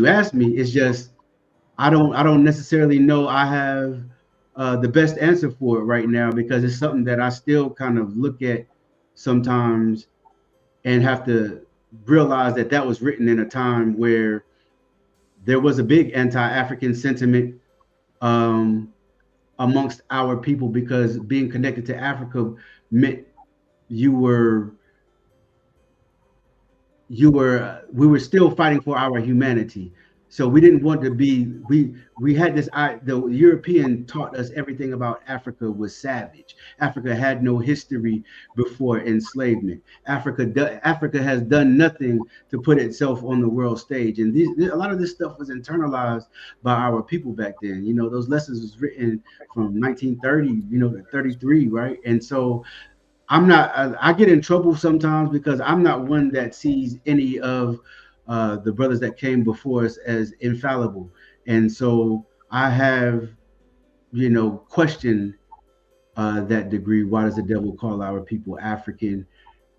asked me. It's just I don't necessarily know I have the best answer for it right now, because it's something that I still kind of look at sometimes and have to realize that that was written in a time where there was a big anti-African sentiment um, amongst our people, because being connected to Africa meant you were we were still fighting for our humanity. So we didn't want to be we had this the European taught us everything about Africa was savage. Africa had no history before enslavement. Africa has done nothing to put itself on the world stage, and a lot of this stuff was internalized by our people back then. You know, those lessons was written from 1930, you know, to 33, right? And so I'm not. I get in trouble sometimes because I'm not one that sees any of the brothers that came before us as infallible, and so I have, you know, questioned that degree. Why does the devil call our people African?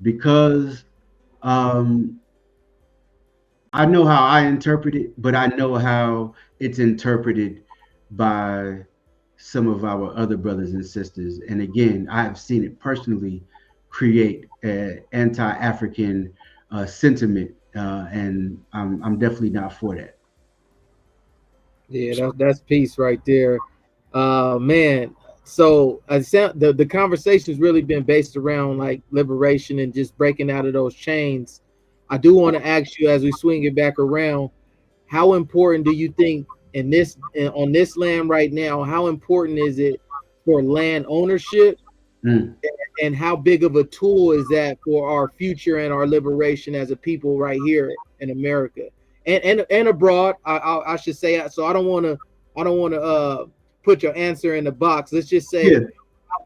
Because um, I know how I interpret it, but I know how it's interpreted by some of our other brothers and sisters. And again, I have seen it personally create an anti-African sentiment, and I'm definitely not for that. Yeah, that's peace right there, man. So the conversation has really been based around like liberation and just breaking out of those chains. I do want to ask you, as we swing it back around, how important do you think on this land right now? How important is it for land ownership, and how big of a tool is that for our future and our liberation as a people right here in America and abroad? I should say. So I don't want to put your answer in the box. Let's just say, Yeah.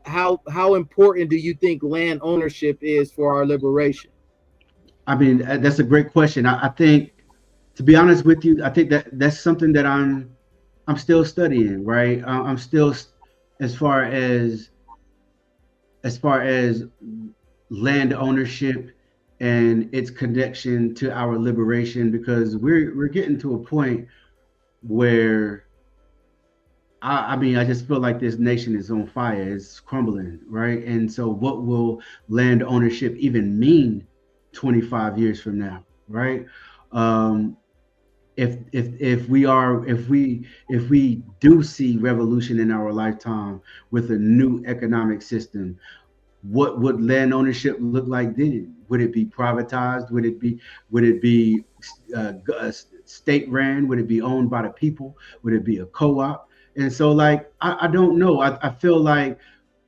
how important do you think land ownership is for our liberation? I mean, that's a great question. I think, to be honest with you, I think that that's something that I'm still studying, right? I'm still, as far as as far as land ownership and its connection to our liberation, because we're getting to a point where I mean, I just feel like this nation is on fire, it's crumbling, right? And so what will land ownership even mean 25 years from now, right? um if we do see revolution in our lifetime with a new economic system, what would land ownership look like then? Would it be privatized? Would it be state ran? Would it be owned by the people? Would it be a co-op? And so, like, I don't know. I feel like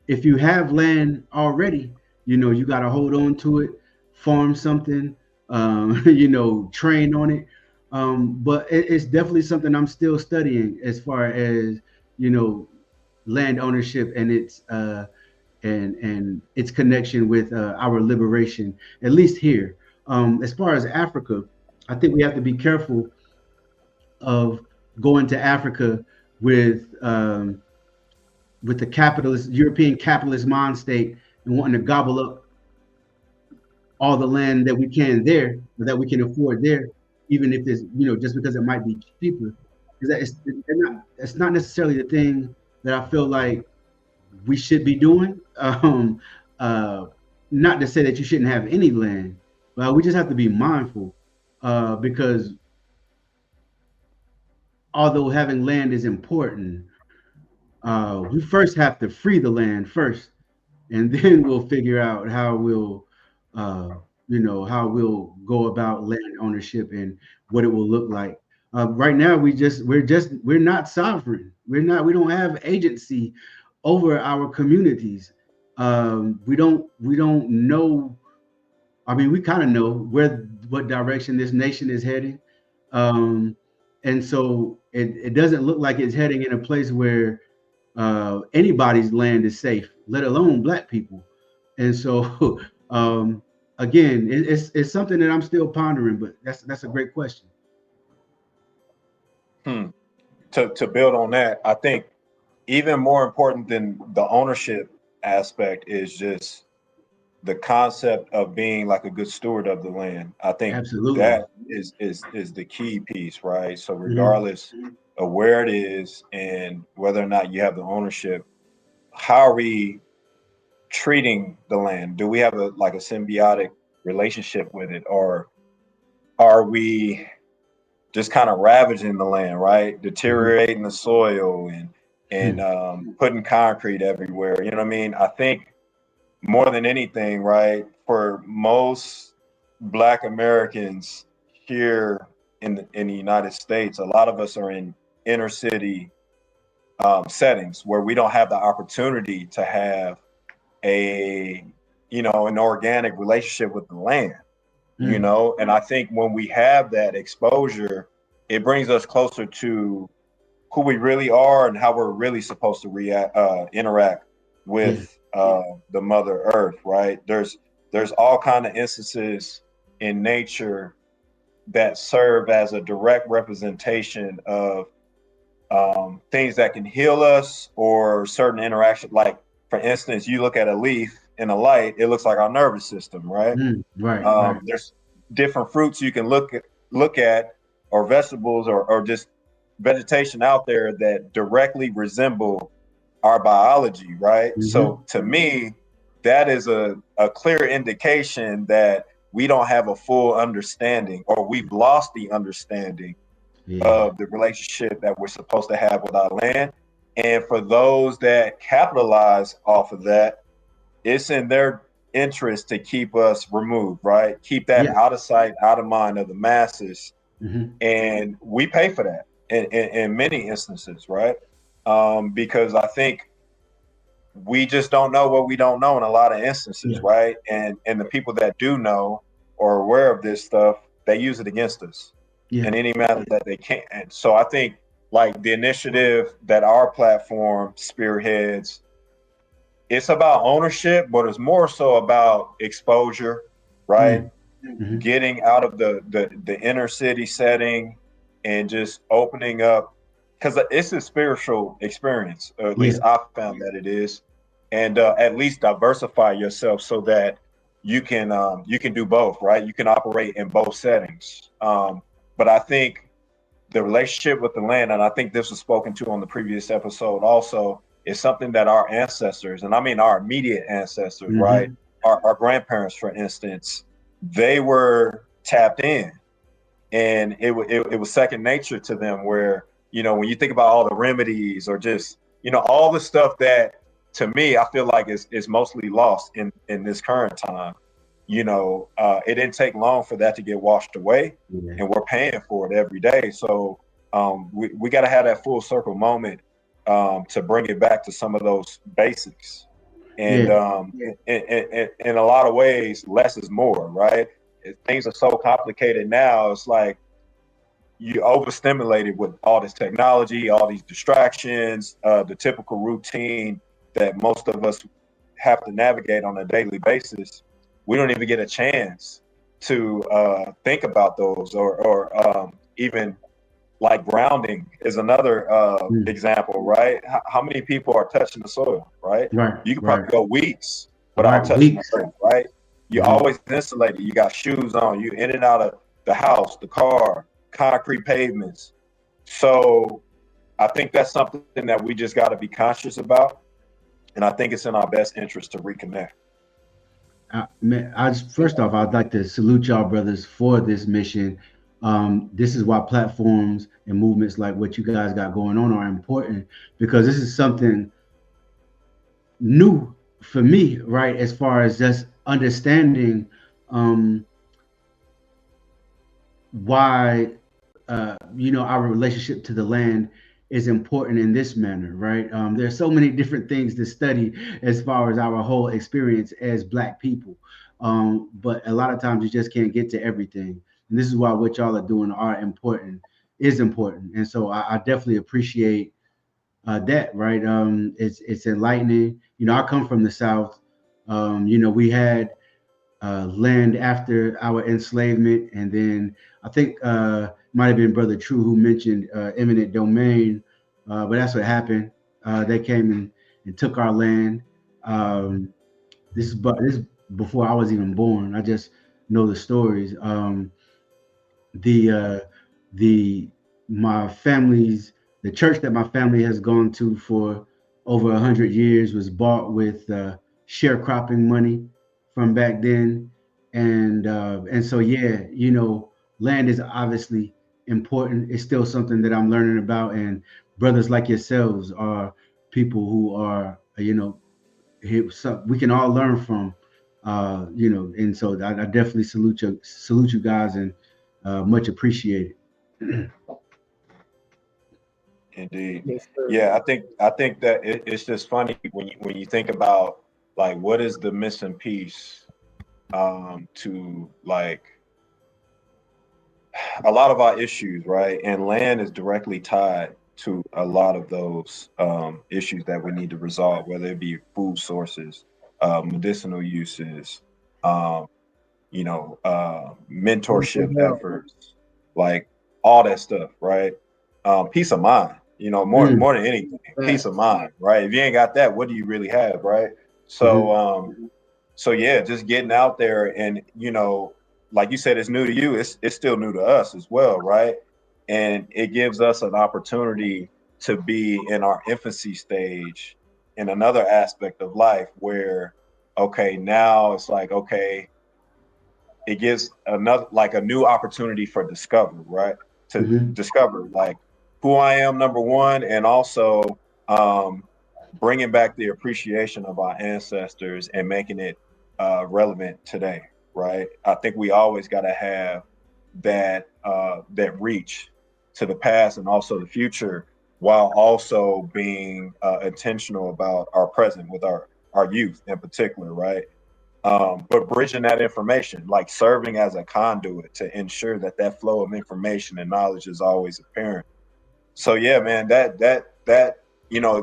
if you have land already, you got to hold on to it, farm something, train on it. But it's definitely something I'm still studying as far as you know land ownership and its connection with our liberation, at least here. As far as Africa, I think we have to be careful of going to Africa with the capitalist European capitalist mind state and wanting to gobble up all the land that we can there, or that we can afford there, even if it's just because it might be cheaper. Is that it's not necessarily the thing that I feel like we should be doing. Uh, Not to say that you shouldn't have any land, but we just have to be mindful because although having land is important, we first have to free the land first, and then we'll figure out uh, how we'll go about land ownership and what it will look like. Right now, we're not sovereign. We don't have agency over our communities. We don't know. I mean, we kind of know what direction this nation is heading, um, and so it doesn't look like it's heading in a place where anybody's land is safe, let alone Black people. And so, again, it's something that I'm still pondering, but that's a great question. Hmm. To build on that, I think even more important than the ownership aspect is just the concept of being like a good steward of the land. I think Absolutely. that is the key piece, right? So Hmm. regardless of where it is and whether or not you have the ownership, how are we treating the land? Do we have a symbiotic relationship with it, or are we just kind of ravaging the land, right? Hmm. Deteriorating the soil and putting concrete everywhere. You know what I mean? I think more than anything, right, for most Black Americans here in the United States, a lot of us are in inner city settings where we don't have the opportunity to have a an organic relationship with the land. And I think when we have that exposure, it brings us closer to who we really are and how we're really supposed to interact Yeah. with the Mother Earth, right? There's all kind of instances in nature that serve as a direct representation of things that can heal us or certain interaction. Like, for instance, you look at a leaf in a light, it looks like our nervous system, right? Right. Right. There's different fruits you can look at, or vegetables, or just vegetation out there that directly resemble our biology, right? Hmm. So to me, that is a clear indication that we don't have a full understanding, or we've lost the understanding Yeah. of the relationship that we're supposed to have with our land. And for those that capitalize off of that, it's in their interest to keep us removed, right? Keep that Yeah. out of sight, out of mind of the masses. Hmm. And we pay for that in many instances, right? Because I think we just don't know what we don't know in a lot of instances, Yeah. right? And the people that do know or are aware of this stuff, they use it against us Yeah. in any manner that they can. And so I think, like, the initiative that our platform spearheads, it's about ownership, but it's more so about exposure, right? Hmm. Getting out of the inner city setting and just opening up, because it's a spiritual experience, or at least Yeah. I found that it is, and at least diversify yourself so that you can do both, right? You can operate in both settings. But I think the relationship with the land, and I think this was spoken to on the previous episode also, is something that our ancestors, and I mean our immediate ancestors, right? Hmm. Our grandparents, for instance, they were tapped in. and it was second nature to them. Where when you think about all the remedies or just all the stuff that to me I feel like is mostly lost in this current time. It didn't take long for that to get washed away, and we're paying for it every day. So we got to have that full circle moment to bring it back to some of those basics. And in a lot of ways, less is more, right? Things are so complicated now. It's like you overstimulated with all this technology, all these distractions, the typical routine that most of us have to navigate on a daily basis. We don't even get a chance to think about those, or even like grounding is another example, right? How many people are touching the soil, right? You could probably go weeks without touching the earth, right? You're always insulated. You got shoes on. You in and out of the house, the car, concrete pavements. So I think that's something that we just got to be conscious about. And I think it's in our best interest to reconnect. First off, I'd like to salute y'all brothers for this mission. This is why platforms and movements like what you guys got going on are important, because this is something new for me, right? As far as just understanding why our relationship to the land is important in this manner, right? There's so many different things to study as far as our whole experience as Black people, but a lot of times you just can't get to everything, and this is why what y'all are doing is important, and so I definitely appreciate that, right? It's enlightening. I come from the South. We had land after our enslavement, and then I think might have been Brother True who mentioned eminent domain, but that's what happened. They came and took our land. This before I was even born. I just know the stories. The my family's the church that my family has gone to for over 100 years was bought with sharecropping money from back then, and so land is obviously important. It's still something that I'm learning about, and brothers like yourselves are people who are we can all learn from, and so I definitely salute you guys, and much appreciated. Indeed. Yeah, I think that it's just funny when you think about like what is the missing piece to like a lot of our issues, right? And land is directly tied to a lot of those issues that we need to resolve, whether it be food sources, medicinal uses, um, mentorship efforts, like all that stuff, right? Peace of mind, more than anything, peace of mind, right? If you ain't got that, what do you really have, right? So, so yeah, just getting out there and, like you said, it's new to you. It's still new to us as well, right? And it gives us an opportunity to be in our infancy stage in another aspect of life where, okay, now it's like, okay, it gives a new opportunity for discovery, right? To discover like who I am, number one, and also bringing back the appreciation of our ancestors and making it relevant today, right? I think we always got to have that reach to the past and also the future, while also being intentional about our present with our youth in particular, right? But bridging that information, like serving as a conduit to ensure that flow of information and knowledge is always apparent. So yeah, man, that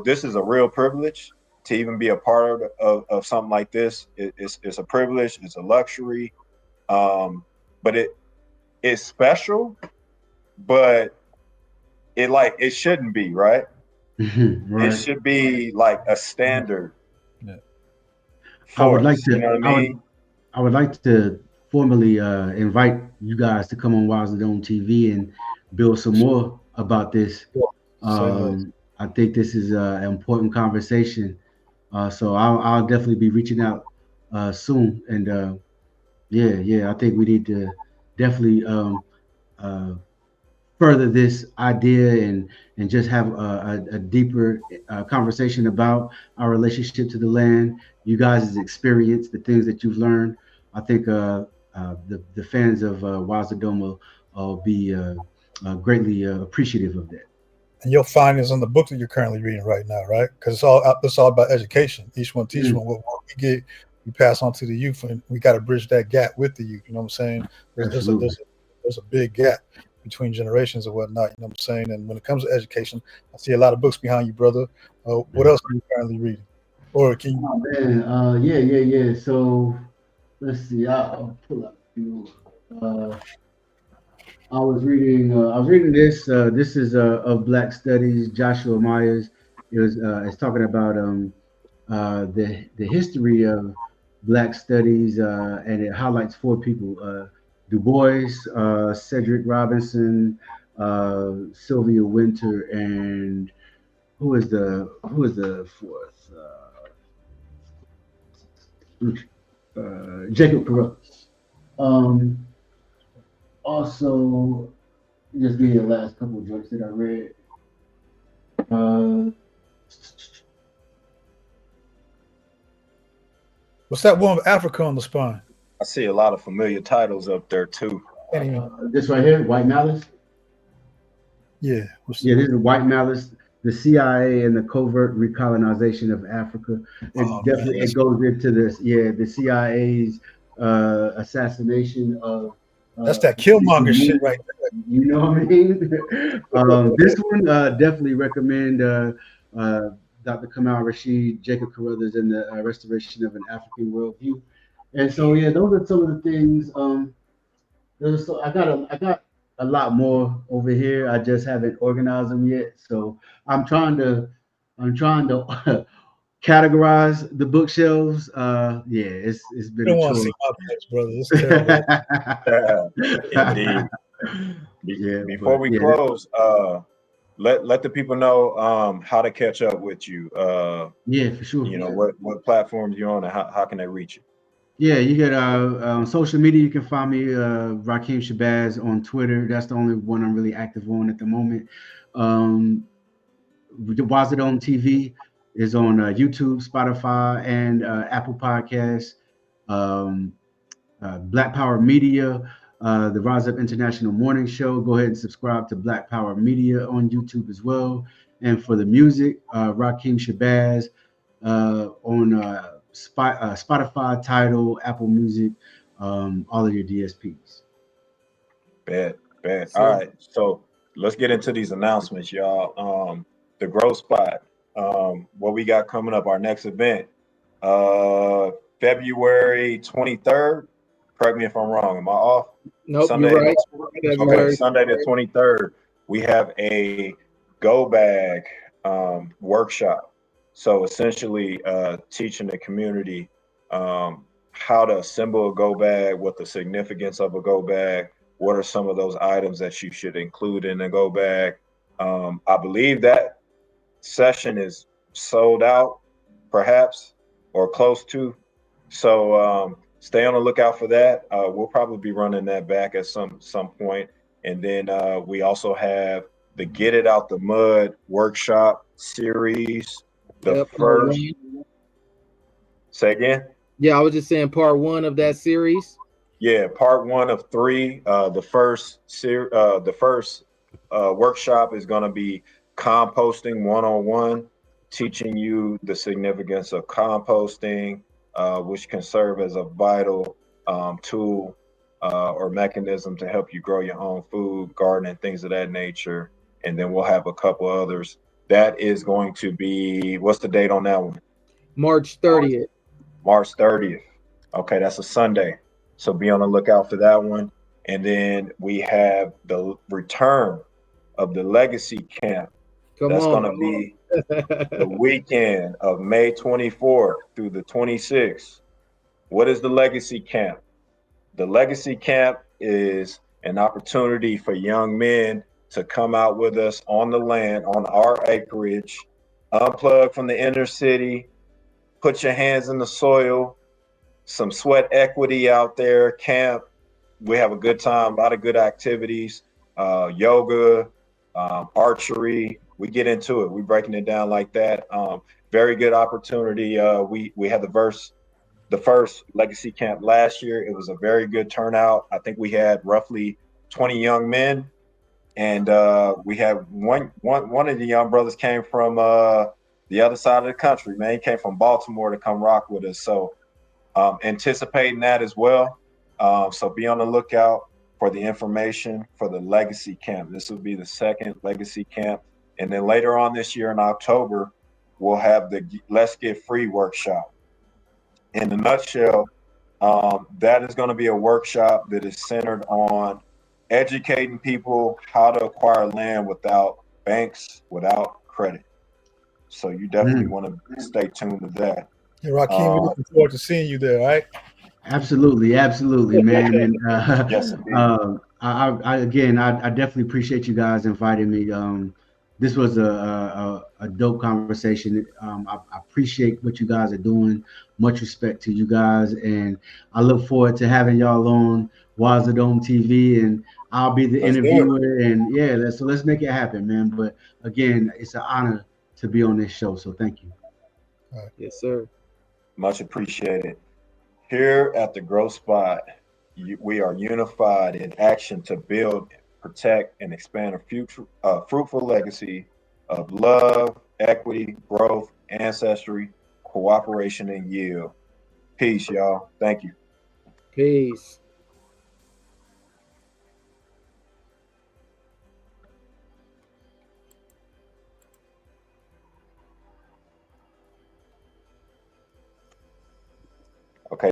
this is a real privilege to even be a part of something like this. It's a privilege, it's a luxury, but it's special, but it shouldn't be, right? Right. It should be like a standard. Yeah. I would like You know to. what I mean? I would like to formally invite you guys to come on Wisely on TV and build some more about this. I think this is an important conversation. So I'll definitely be reaching out soon. And I think we need to definitely further this idea and just have a deeper conversation about our relationship to the land, you guys' experience, the things that you've learned. I think the fans of Wazadom will be greatly appreciative of that. And your findings on the book that you're currently reading right now, right? Because it's all about education. Each one teach one. What we get, we pass on to the youth, and we got to bridge that gap with the youth. You know what I'm saying? There's a big gap between generations and whatnot. You know what I'm saying? And when it comes to education, I see a lot of books behind you, brother. What else are you currently reading? Or can you? Oh man, yeah. So let's see. I'll pull up a few. I was reading this. This is of Black Studies, Joshua Myers. It's talking about the history of Black Studies, and it highlights four people: Du Bois, Cedric Robinson, Sylvia Winter, and who is the fourth? Jacob Carruthers. Um, Also, just give you the last couple of joints that I read. Uh, What's that one with Africa on the spine? I see a lot of familiar titles up there too. this right here, White Malice. Yeah. Yeah, this is White Malice, the CIA and the covert recolonization of Africa. It goes into this. Yeah, the CIA's assassination of. That's that Killmonger shit right there. You know what I mean? This one definitely recommend Dr. Kamal Rashid, Jacob Carruthers, and the Restoration of an African Worldview. And so, yeah, those are some of the things. I got a lot more over here. I just haven't organized them yet. So I'm trying to categorize the bookshelves. Yeah, it's been You don't a want to chore. see my place, brother. It's terrible. Indeed. Yeah, Before we close, let the people know how to catch up with you. Yeah, for sure. You know what platforms you're on and how can they reach you? Yeah, you get on social media. You can find me Rakeem Shabazz on Twitter. That's the only one I'm really active on at the moment. Wazadom TV is on YouTube, Spotify, and Apple Podcasts. Um, Black Power Media, the Rise Up International Morning Show. Go ahead and subscribe to Black Power Media on YouTube as well. And for the music, Rakeem Shabazz on Spotify, Tidal, Apple Music, all of your DSPs. Bad. All right, so let's get into these announcements, y'all. The growth spot. What we got coming up? Our next event, February 23rd. Correct me if I'm wrong. Am I off? Nope, Sunday, you're right. Okay, Sunday the 23rd. We have a go bag workshop. So essentially, teaching the community how to assemble a go bag, what the significance of a go bag, what are some of those items that you should include in a go bag. I believe that session is sold out, perhaps, or close to. So stay on the lookout for that. We'll probably be running that back at some point. And then we also have the Get It Out the Mud workshop series. The first. Say again? Yeah, I was just saying part one of that series. Yeah, part one of three. The first workshop is going to be composting 101, teaching you the significance of composting, which can serve as a vital tool or mechanism to help you grow your own food, garden, and things of that nature. And then we'll have a couple others. That is going to be, what's the date on that one? March 30th. March 30th. Okay, that's a Sunday. So be on the lookout for that one. And then we have the return of the Legacy Camp. That's going to be the weekend of May 24th through the 26th. What is the Legacy Camp? The Legacy Camp is an opportunity for young men to come out with us on the land, on our acreage, unplug from the inner city, put your hands in the soil, some sweat equity out there, camp. We have a good time, a lot of good activities. yoga, archery. We get into it. We breaking it down like that. Very good opportunity. We had the first legacy camp last year. It was a very good turnout. I think we had roughly 20 young men, and we had one of the young brothers came from the other side of the country. Man, he came from Baltimore to come rock with us. So anticipating that as well. So be on the lookout for the information for the legacy camp. This will be the second legacy camp, and then later on this year in October, we'll have the Let's Get Free workshop. In a nutshell, that is going to be a workshop that is centered on educating people how to acquire land without banks, without credit. So you definitely want to stay tuned to that. Yeah, Rakeem, we're looking forward to seeing you there. All right. Absolutely, man. And yes, indeed. I definitely appreciate you guys inviting me. This was a dope conversation. I appreciate what you guys are doing. Much respect to you guys, and I look forward to having y'all on Waza Dome TV, and I'll be the interviewer. And yeah, let's make it happen, man. But again, it's an honor to be on this show. So thank you. Yes, sir. Much appreciated. Here at the Growth Spot, we are unified in action to build, protect, and expand a future, fruitful legacy of love, equity, growth, ancestry, cooperation, and yield. Peace, y'all. Thank you. Peace.